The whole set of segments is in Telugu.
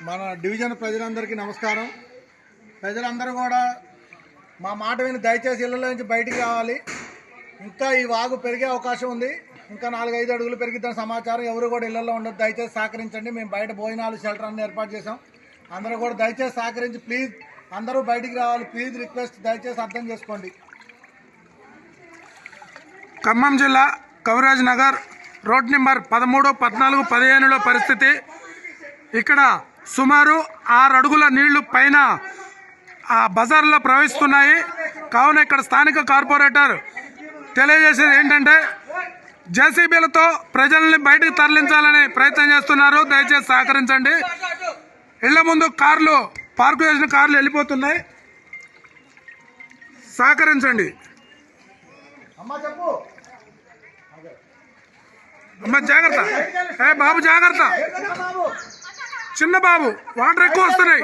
మన డివిజన్ ప్రజలందరికీ నమస్కారం. ప్రజలందరూ కూడా మా మాట విని దయచేసి ఇళ్లలో నుంచి బయటికి రావాలి. ఇంకా ఈ వాగు పెరిగే అవకాశం ఉంది. ఇంకా 4-5 అడుగులు పెరిగిద్దని సమాచారం. ఎవరు కూడా ఇళ్లలో ఉండదు. దయచేసి సహకరించండి. మేము బయట భోజనాలు షెల్టర్ అన్ని ఏర్పాటు చేసాం. అందరూ కూడా దయచేసి సహకరించి ప్లీజ్ అందరూ బయటికి రావాలి. ప్లీజ్ రిక్వెస్ట్, దయచేసి అర్థం చేసుకోండి. ఖమ్మం జిల్లా కవిరాజ్ నగర్ రోడ్ నెంబర్ 13, 14, 15లో పరిస్థితి. ఇక్కడ సుమారు 6 అడుగుల నీళ్లు పైన ఆ బజార్లో ప్రవహిస్తున్నాయి. కావున ఇక్కడ స్థానిక కార్పొరేటర్ తెలియజేసేది ఏంటంటే జేసీబీలతో ప్రజల్ని బయటకు తరలించాలని ప్రయత్నం చేస్తున్నారు. దయచేసి సహకరించండి. ఇళ్ల ముందు కార్లు పార్కు చేసిన కార్లు వెళ్ళిపోతున్నాయి. సహకరించండి. అమ్మ జాగ్రత్త, బాబు జాగ్రత్త, చిన్న బాబు, వాటర్ ఎక్కువ వస్తున్నాయి.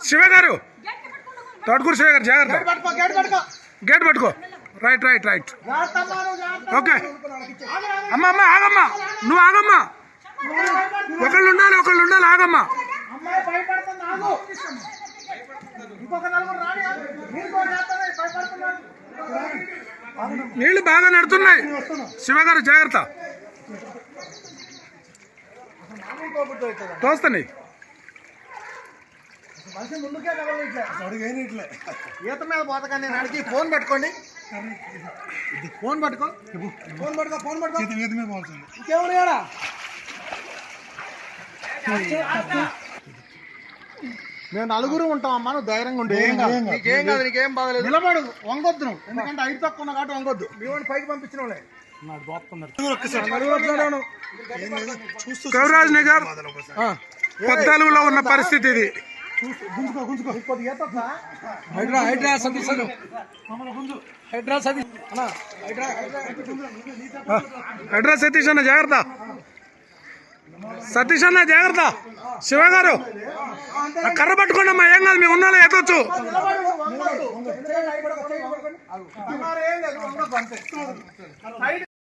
శివ గారు, తోటకూరు శివ గారు జాగ్రత్త, గేట్ పట్టుకో. Right right right okay. అమ్మ అమ్మ ఆగమ్మా, నువ్వు ఆగమ్మా, ఒకళ్ళు ఉండాలి ఆగమ్మా. నీళ్లు బాగా నడుతున్నాయి. శివగారు జాగ్రత్త, తోస్తాయి. ఈత మీద పోతగా నేను అడిగి ఫోన్ పట్టుకోండి. ఫోన్ పట్టుకో. ఇంకెవరు మేము 4 ఉంటాం అమ్మా. నువ్వు ధైర్యంగా ఉండే. నీకేం కాదు, నీకేం బాగలేదు. నిలబడు, వంగొద్దు నువ్వు. ఎందుకంటే 5 తక్కువ ఉన్నా కాబట్టి వంగొద్దు. మీ వాడిని పైకి పంపించిన వాళ్ళే. కవిరాజ్ నగర్ 14లో ఉన్న పరిస్థితి ఇది. హైడ్రా సతీష్ అన్న జాగ్రత్త, సతీష్ అన్న జాగ్రత్త. శివ గారు కర్ర పట్టుకోండి అమ్మా, ఏం కాదు, మేము ఉన్నాలో ఎత్తొచ్చు.